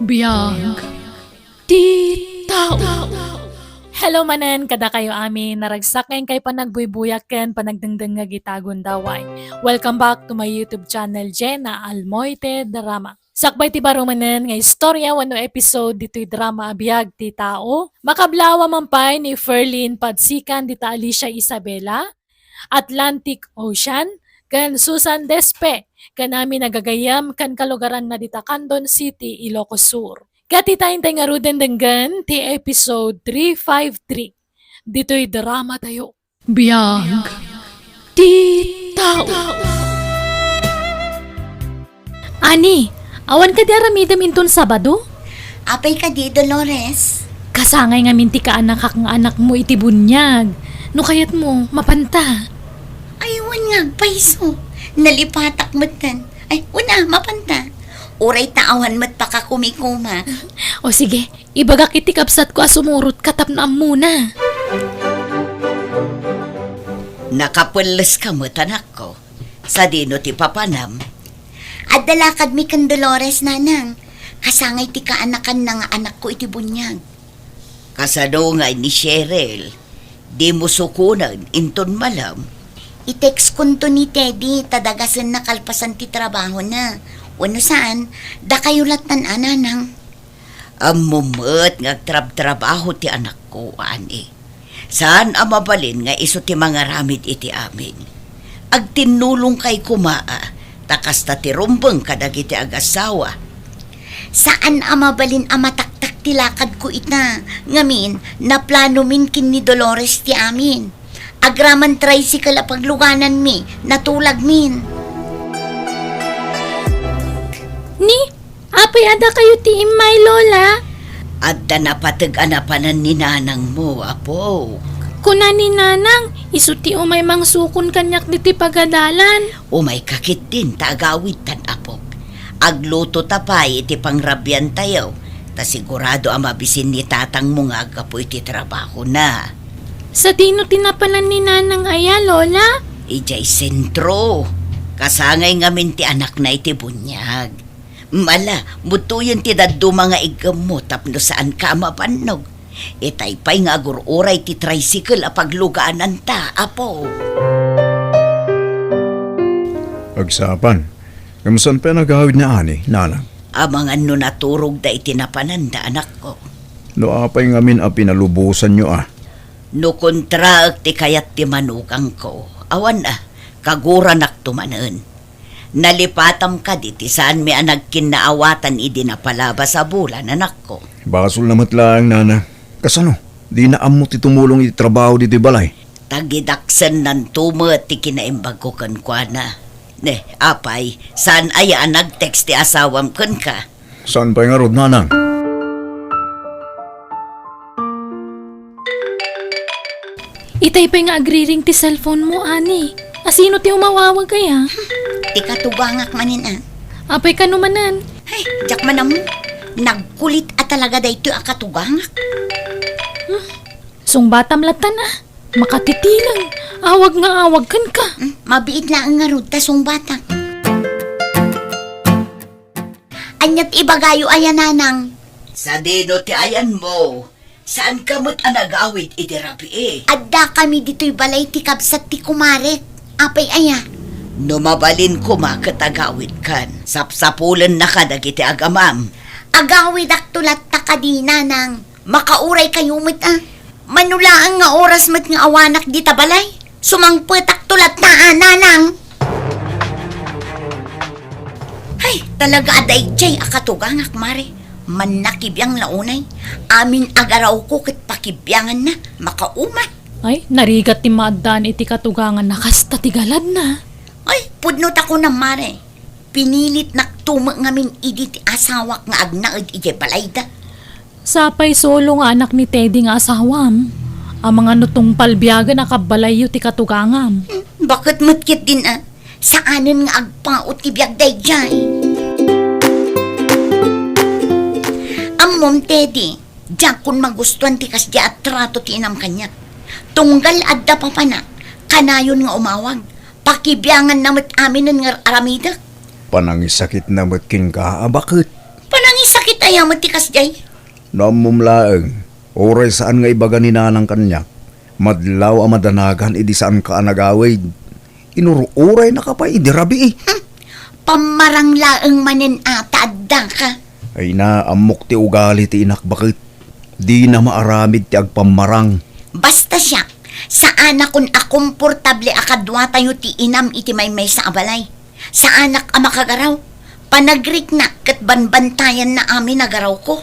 Biyag ti tao. Hello manen, kada kayo amin, naragsaken kay panagbuybuyaken, panagdengdeng nga gitagon daway. Welcome back to my YouTube channel, Jenna Almoite Drama. Sakbay ti baro manen nga istorya wano episode dito'y drama biyag ti tao. Makablawa mampay ni Ferlin Padsikan dita Alicia Isabela, Atlantic Ocean, kan Susan Despe, kanami nagagayam kan kalugaran na dita Candon City, Ilocos Sur. Katitayin tayo nga ruden denggan ti episode 353. Dito'y drama tayo. Biyag ti tao. Ani, awan ka di aramidam inton Sabado? Apay ka di, Dolores. Kasangay nga minti ka anak kang anak mo iti bunyag. No kayat mo, mapanta. Aywan nga, paiso. Nalipatak matan. Ay, una, mapanta. Uray taawan mat pa ka kumikuma. O sige, ibagak iti kapsat ko asumurot katap na muna. Nakapulis ka mo, tanak ko. Sa dino ti papanam. At dalakad mi kan Dolores, nanang. Kasangay ti kaanakan ng anak ko iti bunyag. Kasado nga ni Cheryl. Di mo sukunan, inton malam. I-text kunto ni Teddy, tadagasan na kalpasan ti trabaho na. Wano saan, da kayo latan ananang. Amumot nga trabaho ti anak ko, ani. Saan amabalin nga iso ti mga ramid iti amin. Agtinulong kay kumaa, takas ta ti rumbeng kadag iti agasawa. Saan amabalin amataktak ti lakad ko ita, ngamin, na plano min kin ni Dolores ti amin. Agraman tricycle apagluganan mi, natulag min. Ni, apay ada kayo ti imay lola. Adda na patag-anapanan ni nanang mo, apo. Kuna ni nanang, iso ti umay mang sukon kanyak diti pagadalan. Umay kakit din, tagawid tan apok. Agluto tapay iti pangrabyan tayo. Ta sigurado ang mabisin ni tatang mo nga agapo iti trabaho na. Sa dino tinapanan ni nanang aya lola? Ijay sentro. Kasangay ngamin ti anak na iti bunyag. Mala, mutuyon ti daddo mga igam mo tapno saan ka mapanog. Itaypay nga agururay ti tricycle apagluganan ta, apo. Agsapan, kamusan pa nagawid na ani, nanang? Amang ano naturog da itinapanan da anak ko. No apay ngamin a pinalubusan nyo ah. No kontra ti kayat ti manugang ko. Awan kagura naktumanen. Nalipatam ka diti saan may anagkin na awatan idi na palaba sa bulan, anak ko. Basol namat lang, nana. Kasano, di na amo ti tumulong iti trabaho diti balay. Tagidaksan ng tumo ti kinaimbag ko kan kwa na. Ne, apay, saan aya nag-text ti asawam kan ka? Saan pa nga rod, nanang? Itay pa nga agriring ti cellphone mo, ani. Asino ti umawawag kaya? Ti katubangak manin Apay ka numanan. Ay, jak man mo. Nagkulit at talaga da ito akatubangak. Sungbatam latan makatitilang. Awag nga awag kan ka. Mabiit lang nga rod tasong bata. Anyat ibagayo ayan nanang. Sa dino ti ayan mo. Saan kamot anagawid iti rabi Adda kami dito'y balay ti kabsat ti kumaret. Apay aya. Numabalin ko makatagawid kan. Sapsapulan na kadag iti agamam. Agawid aktulat ta kadina nang. Makauray kayo mit Manulaan nga oras mat nga awanak di tabalay. Sumangpet aktulat na nanang. Ay, talaga aday jay akatugangak mare. Manakibiyang launay. Amin agaraw ko kat pakibyangan na. Makauma. Ay, narigat ti maaddan iti katugangan na kasta tigalad na. Ay, pudnot ako na mare. Pinilit naktuma ngamin idi ti asawak nga agnaed iti balayda. Sapay solo nga anak ni Teddy nga asawam. Ang mga nutong palbiyaga nakabalayo ti katugangam. Bakit matkit din Saanin nga agpaot ti biyagday dyan? Mom Teddy, diyan kun magustuhan ti kasya at trato ti inam kanya. Tunggal adda pa na, kanayon nga umawag. Pakibyangan namat amin nga aramida. Panangisakit na matkin ka, bakit? Panangisakit Bakit ayaw mo tikas jay? Namumlaeng, oray saan nga ibaga ni nanang kanyak. Madlaw ang madanagan, idi saan ka anagawid. Inuruuray na ka pa, idi rabi eh. Pamarang laeng manen ata adda ka. Ay na, amok ti ugali ti inak bakit. Di na maaramid ti agpamarang. Basta siya, sa anak kun akomportable akadwa tayo ti inam iti may sa abalay. Sa anak a makagaraw, panagrik na kat banbantayan na amin nagaraw ko.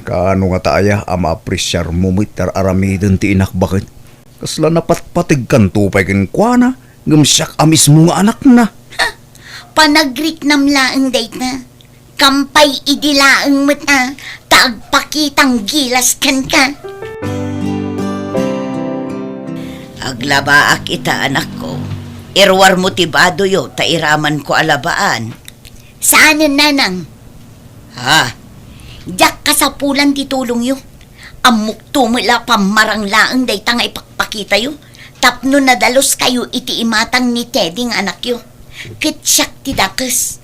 Kaano nga taaya, ama apresyar mo mitar aramidin ti inak bakit. Kasla napatpatig kan tupay ken kuana, ngamsyak amis mo nga anak na. Panagrik nam laeng date na. Kampay idilaeng mo't na, taagpakitang gilas kan ka. Aglabaak ita anak ko. Irwar mo tibado yo, tairaman ko alabaan. Saanan nanang? Ha? Diyak kasapulan titulong yo. Amok tumula pamarang laeng day tanga ipakpakita yo. Tapno nadalos kayo iti imatang ni Teddy nga anak yo. Kitsyak ti dakes.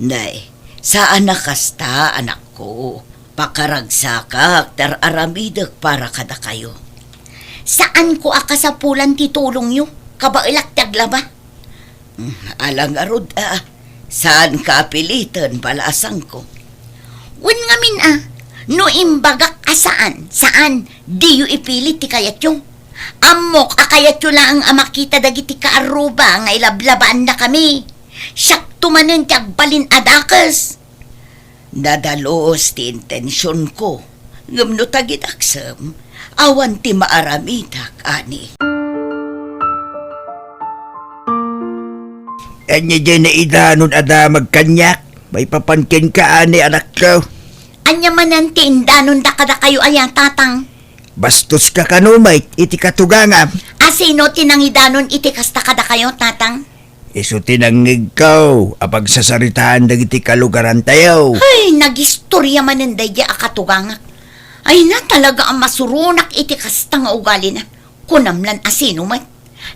Nay, saan nakasta anak ko? Pakaragsakak tar aramidag para kada kayo. Saan ko akasapulan titulong yo? Kabailak taglaba? Alang arod saan ka pilitan balasang ko? Wen ngamin no imbagak asaan, saan di yu ipilit ti kayat yung. Amok akayat yu lang ang makita dagiti kaaruba nga ilablabaan na kami. Siyak tumanen ti agbalin adakas. Nadalos ti intensyon ko. Ngamno tagidaksam, awan ti maaramitak ani. Anya dyan na idanon ada magkanyak. May papankin ka ani anak ko. Anya manan ti indanon da kada kayo ayan tatang. Bastos ka kanumay, iti katugangam. Asino tinangidanon iti kasta kada kayo tatang? Iso tinangig ko, apag sasaritaan dagiti kalugaran tayo. Ay, nagistorya manan day akatugangak. Ay na talaga ang masurunak iti kasta nga ugali na. Kunamlan asino man.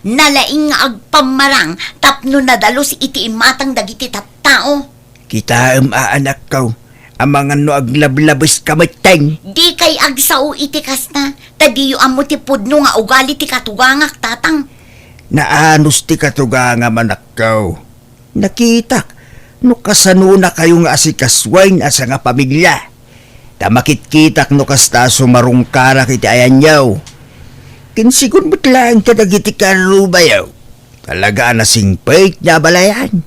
Nalaing nga agpamarang tapno nadalos iti imatang dagiti tattao. Kita anak ko, amang ano aglablabas kamateng. Di kay agsao iti kasta, tadiyo amo ti pudno nga ugali ti katugangak tatang. Naanos ti katugangam anak ko. Nakita, no kasano na kayo nga asikaswain asa nga pamilya. Tamakit-kitak no kasta sumarungkarak iti ayanyaw. Kinsigun mo't lang kadagiti karubayaw. Talaga na singpait niya balayan.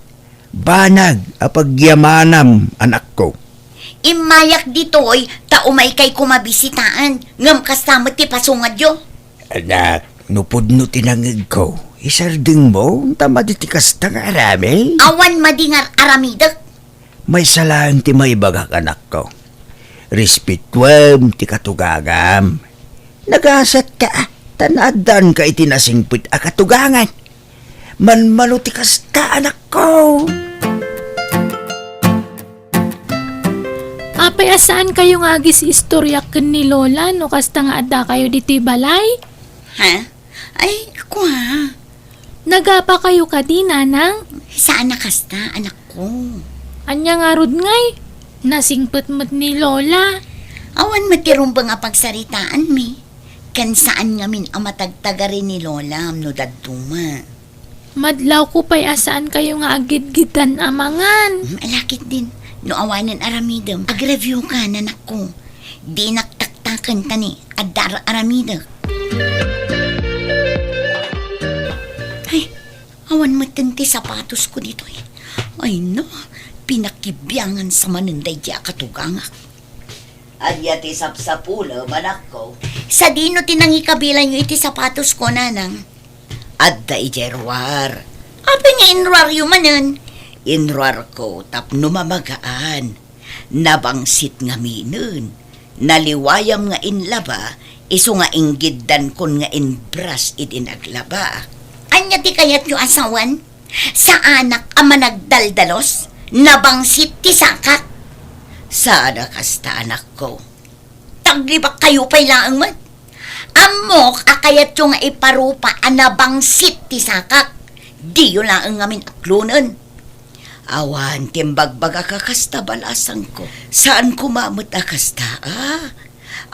Banag apagyamanam anak ko. Imayak ditoy, taumay kay kumabisitaan. Ngam kasama ti pasungad yo. Anak, nupod no tinangig ko. Isarding mo, tamaditi kasta nga arami. Awan madingar aramidak. May salaan ti may bagak anak ko. Respetwam ti katugagam. Nagasat ka, tanadan ka itinasingpit a katugangan. Manmano ti kasta anak ko. Apay asaan kayo nga agis istorya ken ni Lola no kasta nga adda kayo diti balay? Ha? Ay, kwa. Nagapa kayo kadi nanang? Saan na kasta, anak ko? Anya nga rod ngay? Nasingpet mo't ni Lola. Awan matirumbang nga pagsaritaan mi. Kan saan ngamin ang matagtaga rin ni Lola no daduma. Madlaw ko pa'y asaan kayo nga agid-gidan amangan. Malakit din. No awanan aramidam. Ag-review ka, nanak ko. Di naktaktakan tani. Adar aramidak. Ay, awan matanti sapatos ko dito eh. Ay no, pinakibiyangan sa manunday di akatugangak. Adya ti sapsapula, manak ko. Sa dino tinangi kabilan nyo iti sapatos ko, nanang. Adda ijerwar. Apa nga inraryo manan? Inruar ko tapno mamagaan. Nabangsit nga minun. Naliwayam nga inlaba, iso nga inggiddan kon nga inbras idinaglaba. Anya ti kayat nyo asawan? Sa anak ama nagdaldalos? Nabangsit ti sakak? Sana kasta anak ko. Taglibak kayo pa'y laang man. Amok akayat yung nga iparupa anabangsit ti sakak. Di yun laang ngamin aklunan. Awan, timbagbaga ka kasta balasang ko. Saan kumamot akasta,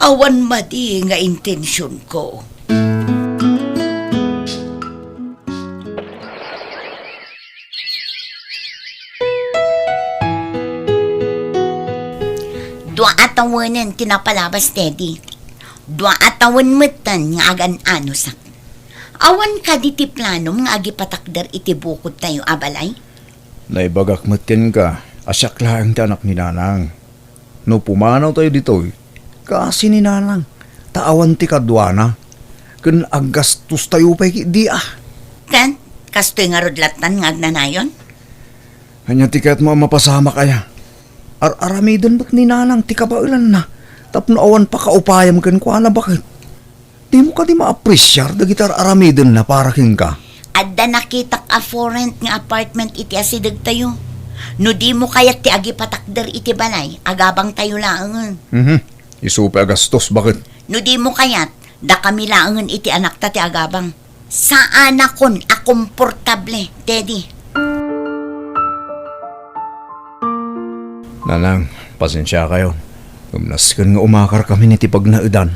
Awan madi nga intensyon ko. Dua atawanan tinapalabas, Teddy. Dua atawan matan nga agan ano sak. Awan ka di ti planom nga agi patakder iti bukod tayo abalay. Naibagak matin ka, asyak lang ti anak ni Nanang. No pumanaw tayo dito, kasi ni Nanang, taawan ti kadwana. Kun aggastos tayo pa di Kan, kastoy nga rodlatan nga agnanayon? Hanya tikat mo mapasama kaya. Aramidon ba't ni Nanang ti kabailan na? Tapno awan pa kaupayam kan kwa na bakit? Di mo ka di ma-appreciate da gitar aramidon na para king ka. Adda nakitak a for rent nga apartment iti asidag tayo. No di mo kayat ti agi patakder iti balay, agabang tayo laangan. Isupe agastos bakit? No di mo kayat, da kami laangan iti anak ta ti agabang. Saan akon a komportable, Teddy? Nanang, pasensya kayo. Gumnaskan nga umakar kami ni tipag na edan.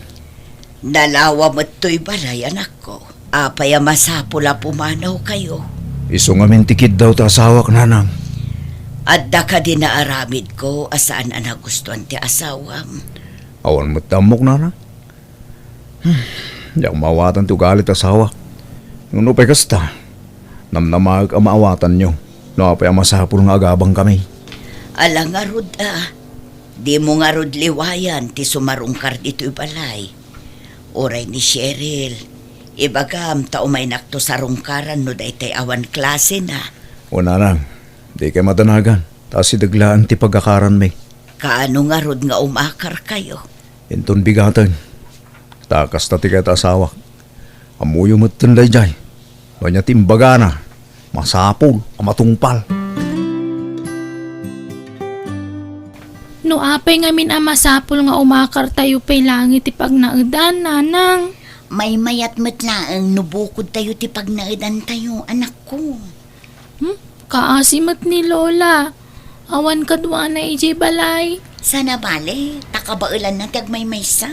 Dalawa mo't to'y balay, anak ko. Apaya masapula pumanaw kayo. Iso nga mintikid daw ta asawak, Nanang. Adda ka din na aramid ko asaan ang nagustuhan ti asawam. Awan mo tamok, Nanang. Di ako mawatan ti galit asawak. Nung upay kasta, namnamag ang maawatan nyo. No apay ang masapul nga agabang kami. Alang nga rod di mo nga rod liwayan ti sumarungkar dito'y balay. Oray ni Cheryl, ibagam tao may nakto sa rungkaran no daytay awan klase na. O Nanang, di kayo matanagan. Taas si daglaan ti pagkakaran may. Kaano nga rod nga umakar kayo? Inton bigatan. Takas na ti kayo ta asawak. Amuyo mo't tunday jay. Wanya timbaga na. Masapul, amatungpal. No apay ngamin ang masapul nga umakar tayo pay langit ipag naedan, Nanang. May mayat matlaang nubukod tayo ti pagnaidan tayo, anak ko. Kaasimat ni Lola. Awan kadwa na iji balay. Sana bale, takabailan na tagmay maysa.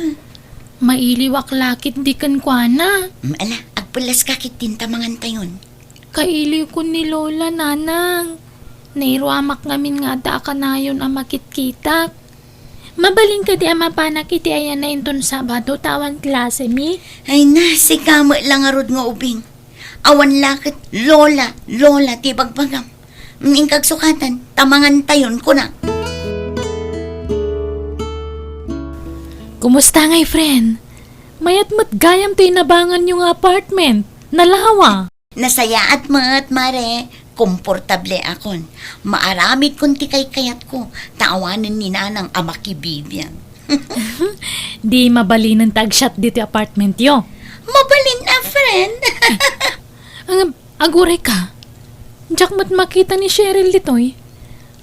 Mailiwak lakit di kan kwa na. Ala, agpulas kakit tintamangan tayon. Kailiw ko ni Lola, Nanang. Nairwamak ngamin nga da ka na yun ang makitkitak. Mabaling ka di ang mapanak iti ayan na inton Sabado tawan klase mi. Ay na, si kamo lang arod nga ubing. Awan lakit, Lola, ti bagbagam. Ingkag sukatan, tamangan tayon ko na. Kumusta ngay, friend? Mayat mat gayam tayo nabangan yung apartment. Nalawa. Nasaya at mare, komportable akon. Maaramid kun ti kay kayat ko, taawanan ni Nanang amakibibyan. Di mabalin ng tagshot dito apartment yo. Mabalin na, friend. Ang aguray ka. Diyak mat makita ni Cheryl ditoy.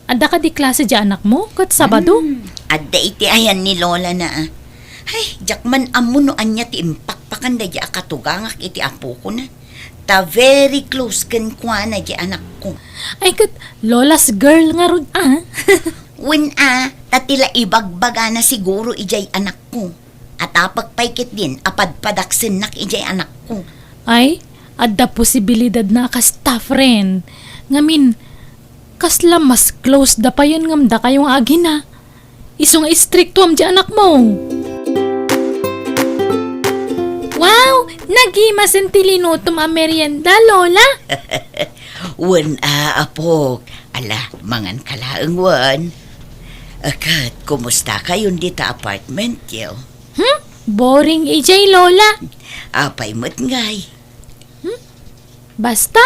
Ada ka di klase di anak mo kat Sabado. Adda iti ayan ni Lola na. Ay, jakman amuno anya ti impakpakan da di akatugangak iti apo ko na. Ta very close ken kwa na di anak ko. Ay kat Lola's girl nga rod When tatila ibagbaga na siguro ijay anak ko. At apagpaykit din apadpadaksen nak ijay anak ko. Ay, adda posibilidad na ka staff rin. Ngamin, kasla mas close da pa yun ngamda kayong agi na. Iso nga istrikto am di anak mo. Wow! Nagimasin tilinutom ang merienda, Lola. Wen apog. Ala, mangan kalaang wan. Akat, kumusta kayon dito apartment yo? Boring AJ, Lola. Apay mo't ngay. Basta,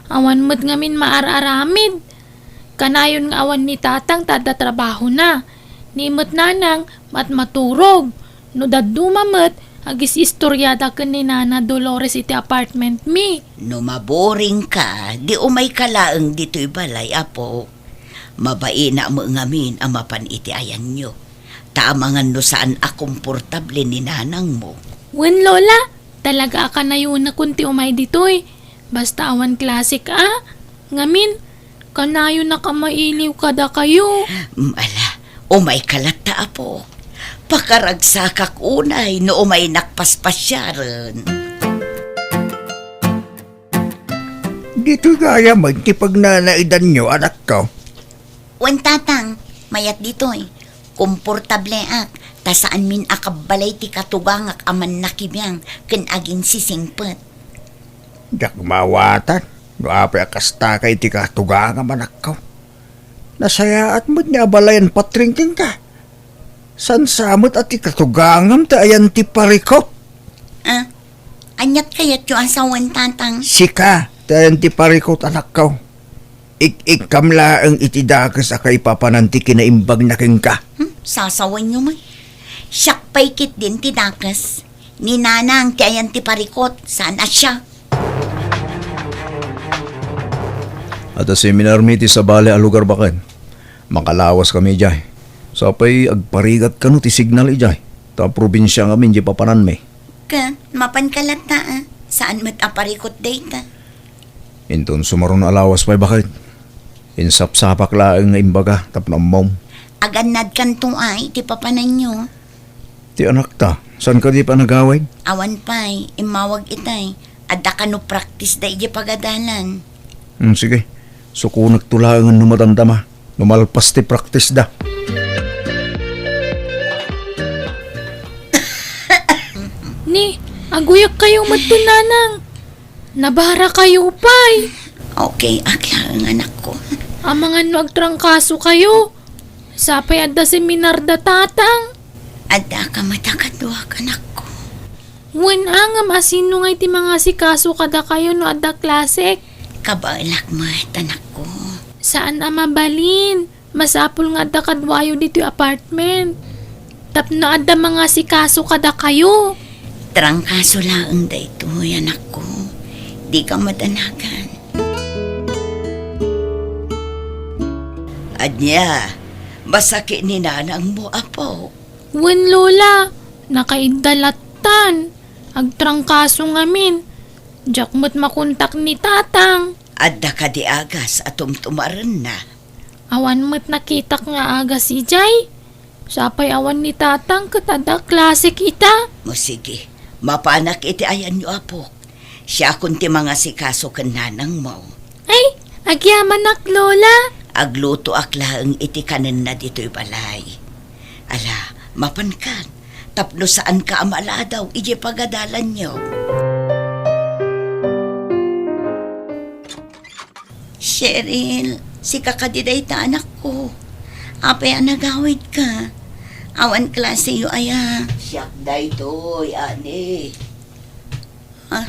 awan mo't ngamin maararamid. Kanayon nga awan ni tatang tada trabaho na. Nimot nanang mat maturog. No dadumamot, agis istoryada ka ni Nana Dolores iti apartment mi. No maboring ka, di umay kalaang dito'y balay, apo. Mabai na mo ngamin ang mapan iti ayan nyo. Taamangan no saan akomportable ni Nanang mo. Wen, Lola, talaga ka na yun na kunti umay ditoy. Basta awan klasik Ngamin, Kanayo na kamailiw kada kayo. Ala, umay kalata apo. Pakaragsakak unay no umay nakpaspasyaran. Dito gaya man ti pagnanaidan nyo, anak ko. Wan tatang, mayat ditoy. Komportable ak, ta saan min akabalay ti katugangak aman nakibiyang ken aging sisingpet. Dak mawatan, no apay akasta kay ti katugang anak ko. Nasayaat mo't niya balayan patringking ka. San samot at ti katugangam ta ayan ti parikop. Ah, anyat kayat yung asawan tatang. Sika, ta ayan ti parikot anak ko. Ik-kamla ang itidakas akay papananti kinaimbag na king ka. Sasawan nyo man. Siyak paikit din ti dakas. Ni nanang ti ayan ti parikot. Sana siya. At sa seminar mi ti sa bale a lugar baken. Makalawas kami jay. Sapay agparigat kano ti signal ijay. Ta probinsya ngamin di papanan mi. Ka, mapan kalata ah. Saan mat aparikot data? Inton sumaron alawas pa'y bakit. Insapsapak laang nga imbaga tapno mom. Aganad kantong ay, ti papanan nyo. Ti anak ta, saan ka di pa nagawid? Awan pa'y, imawag itay. Adda ka no practice da iji pagadalan. Sige, suko nagtulangan numatandama. Numalpas ti practice da. Ni, aguyak kayo matunanang. Nabara kayo pay. Okay, akla ang anak ko. Amangan no agtrangkaso kayo. Sapay adda seminar da tatang. Adda ka matakadwa anak ko. Wen nga masino nga iti mga sikaso kada kayo no adda klasek. Kabalak mo, anak ko. Saan mabalin? Masapul nga adda kadwayo dito yung apartment. Tapno adda mga sikaso kada kayo. Trangkaso laang da ito, anak ko. Di ka madanagan. Anya, masakit ni nanang mo, apo. Wen lola, nakaidalatan. Agtrangkaso ngamin. Diyak mo't makontak ni tatang. Adda ka di agas at tumtumaran na. Awan mo't nakitak nga aga si Jay. Sapay awan ni tatang katada klase kita. Mo sige, mapanak iti ayan nyo, apo. Siya kunti mga sikaso kan nanang mo. Ay, agyaman ak lola. Agluto akla ang iti kanan na dito'y balay. Ala, mapankan. Tapno saan ka amala daw, iji pagadalan nyo. Cheryl, si kakadiday ta anak ko. Apay nagawid ka. Awan klase yu aya. Siyak da ito'y, ani. Ah,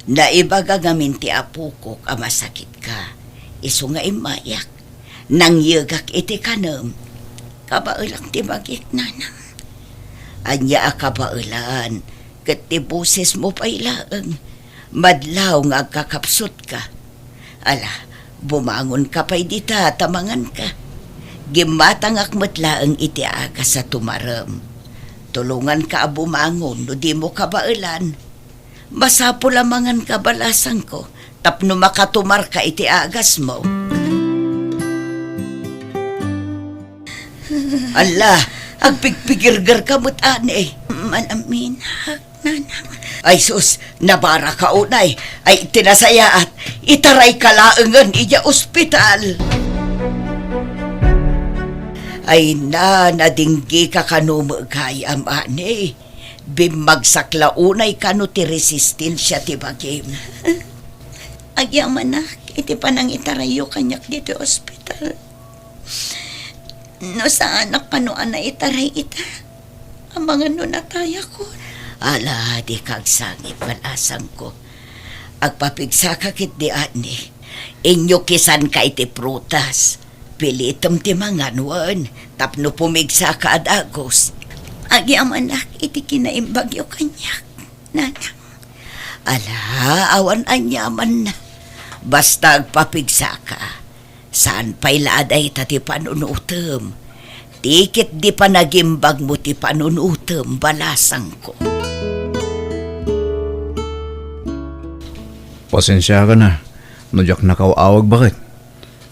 Naibaga gamin ti apo ko masakit ka. Iso nga imayak. Nang yagak iti kanam. kabailang ti bagik nanang. Anya akabailan. Kat ti boses mo pa ilaan. Madlaw nga kakapsot ka. Ala, bumangon ka pa'y dita, tamangan ka. Gimatang akmatlaang iti aga sa tumaram. Tulungan ka bumangon, no di mo kabailan. Masapo lamangan kabalasan ko, tapno makatumar ka iti agas mo. Ala, agpigpigirgar ka mo't ane. Malamin, nanang. Ay sus, nabara ka unay. Ay tinasaya at itaray ka laangan iya ospital. Ay nadinggi ka kanumo kayam ane. Bimagsak launay kanu ti resistensya ti bagim. Agyaman na, iti panang itarayo kanyak dito ospital. No sa anak ka no ana itaray ita. Ang mga no nataya ko. Ala, di kag sangit malasang ko. Agpapigsa ka kit di ani. Inyo kisan ka iti prutas. Pilitom ti mga nuan. Tapno pumigsa ka adagos. Agyaman na, iti kinaimbagyo kanyak. Nanang. Ala, awan anyaman na. Basta agpapigsa ka. Saan pa'y laaday tati panunutom. Tikit di pa nagimbag mo ti panunutom balasang ko. Pasensya ka na. Nadyak nakaawag bakit?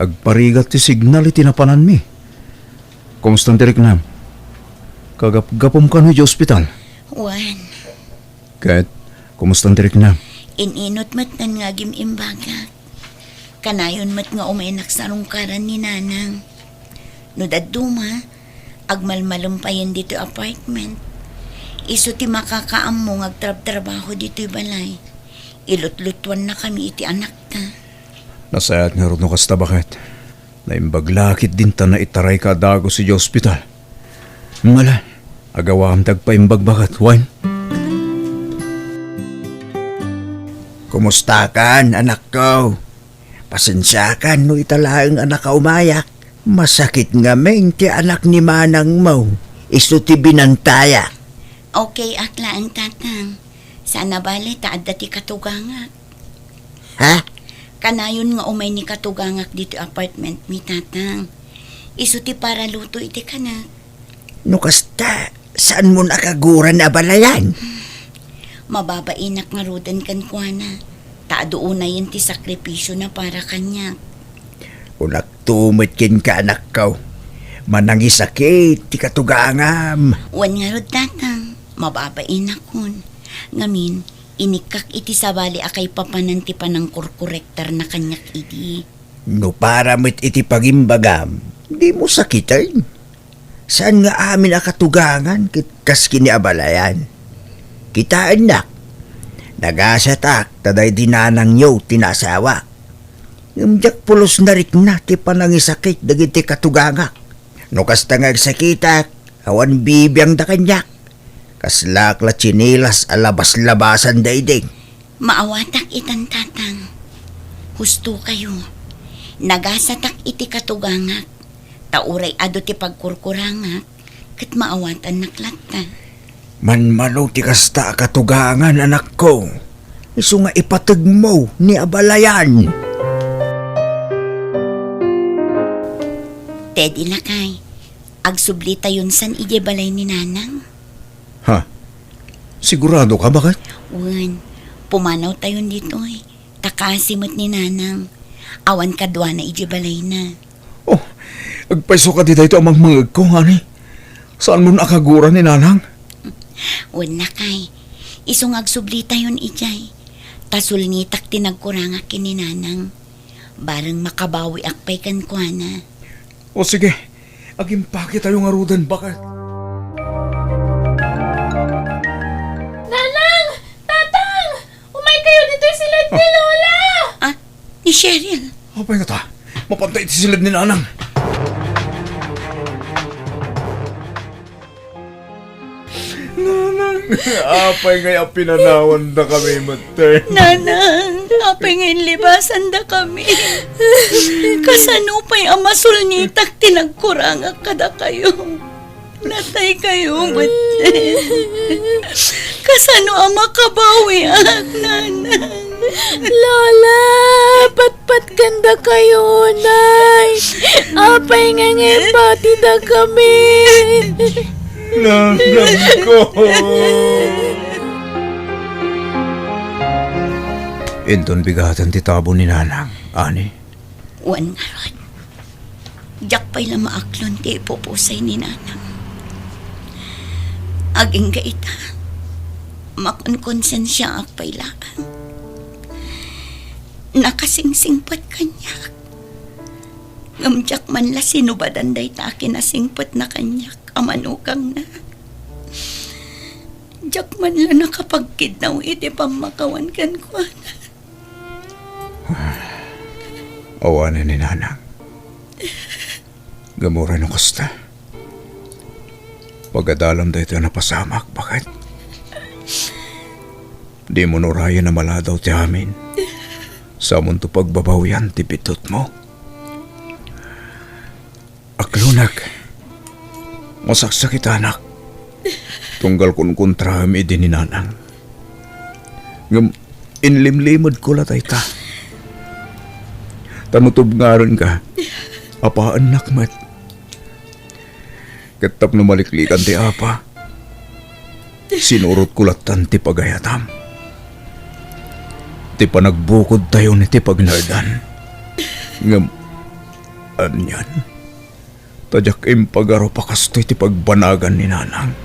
agparigat ti signal iti napanan mi. Kumusta tirik na? Kagap-gapom ka no di ospital. Juan, Kahit, kumusta tirik na? ininot mat nan nga imbaga. Kanayon mat nga umenak sa rungkaran ni nanang. No daduma, agmalmalumpayan dito apartment. Iso ti makakaam mo ngagtrab-trabaho dito'y balay. Ilutlutuan na kami iti anak ta. Nasayat nga ron no kasta bakit? Naimbaglakit din ta na itaray ka dago si di ospital. Ngala, agawam tagpaimbag bakit, Juan? Kumusta kan, anak ko? Pasensya ka no italaang anak ka umayak. Masakit nga meng ti anak ni manang mo. Isu ti binantaya. Okay, akla ang tatang. Sana bali taad dati katugangak. Ha? Kanayon nga umay ni katugangak dito apartment mi tatang. Isuti para luto iti kanak. No kasta, saan mo nakaguran na balayan? Mababainak nga rudan kan kuana. Taado na yun ti sakripisyo na para kanya. Unak tumit kin ka anak ko. Manangi sakit, ti katugangam. Wan nga rod tatang. Mababainak kun. Ngamin, inikak iti sabali akay papananti pa ng kurkurektar na kanyak idi. No para mit iti pagimbagam, di mo sakitan. Saan nga amin akatugangan kas kiniabalayan? Kita anak, nagasatak taday dinanang nyo tinasawa. Ngumjak pulos na rik na ti panangisakit dagiti katugangak. No kasta nga sakitak, awan bibiyang da kanyak. Kaslak la chinilas alabas-labasan daydig. Maawatak itan tatang. Husto kayo. Nagasatak iti katugangak. Tauray ado ti pagkurkurangak. Kat maawatan naklata. Manmano ti kasta katugangan anak ko. Isu nga ipatag mo ni abalayan. Teddy lakay. Agsublita yun san ije balay ni nanang. Ha? Sigurado ka bakit? Wan, pumanaw tayon dito eh. Takasimot ni nanang. Awan kadwa na ije balay na. Oh, agpaiso ka di tayo amang mangag ko, hani? Saan mo nakaguran ni nanang? Wan lakay. Isong agsublita yun ijay. Tasul nitak tinagkurangak kini nanang. Barang makabawi akpay kan kuana. O sige, agimpake tayo nga rudan, bakit? Nanang! Tatang! Umay kayo dito silid ni Lola! Ah, ni Cheryl. Apay na ta, mapantay iti silid ni nanang. Nanang, apay ngaya pinanawan na kami, matay. Nanang, apay ngayon libasan da kami. Kasano pa'y amasul nitak tinagkurangak kada kayo. Natay kayo, mate. Kasano ang makabawi ak, nanang. Lola! Patpat ganda kayo, Nay! Apay nga pati na kami! Nanang ko! Inton bigatan ti tabo ni nanang, ani? Wan nga rod. Diyak pa'y lamaaklon ti ipupusay ni nanang. Aging gaita. Makonkonsensya akpay laang. Nakasingsingpat kanyak. Ngamjak man la sinubadan day ta kinasingpat na kanyak. Amanukang na. Diyak man la nakapagkidnaw iti pamakawan kan ko. Awanan ni nanang. Gamura no kasta. Pagadalam dahito na pasamak, bakit? Di mo nuraya na maladaw ti amin. Sa mundo pagbabawian ti pitot mo. Aklunak. Masaksakit anak. Tunggal kun kontra mi din ni nanang. Ngam inlimlimod ko latay ta. Tanutob nga rin ka. Apaan nakmat. Katap na maliklikan ti apa. Sinurot kulatan ti pagayatam. Ti panagbukod tayo ni ti pagnardan. Ngam Anyan. Tadyak impagaro pakastoy ti pagbanagan ni nanang.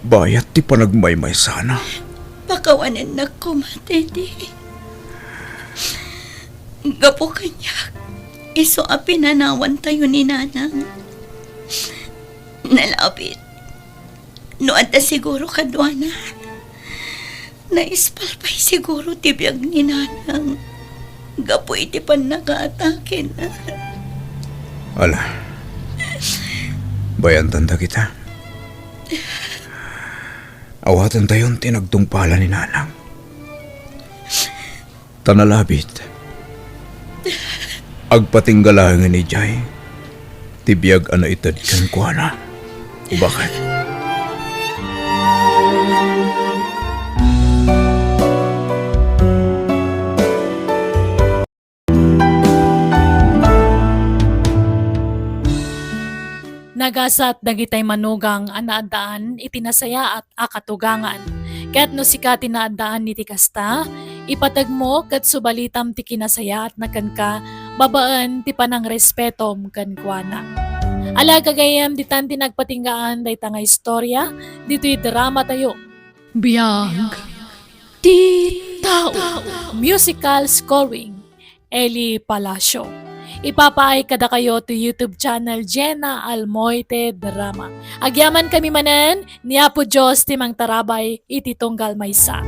Bayat ti panagmaymay sana. Pakawanan na ko, matindi. Gapo kanya, iso a pinanawan tayo ni nanang. Nalapit. No anta siguro kadwana. Naispalpay siguro tibiyag ni nanang. Gapo iti pan nakaatake na. Ala. Bayan tanda kita. Awatan tayon tinagtungpala ni nanang. Tanalabit. Agpatinggalangan ni Jay. Tibiyag ana itad kan kuana. Bakit? Nagasat dagitay manugang anaadaan itinasaya at akatugangan. Kaya't no sika tinaadaan ni tikasta, ipatag mo kat subalitam ti kinasaya at nakanka, babaan ti panang respetom kankwana. Ala kagayam ditan tinagpatinggaan day tanga istorya, dito'y drama tayo. Biyag ti tao. Musical scoring, Eli Palacio. Ipapaay kada kayo to YouTube channel Jenna Almoite Drama. Agyaman kami manen, niya po Diyos timang tarabay iti tunggal maysa.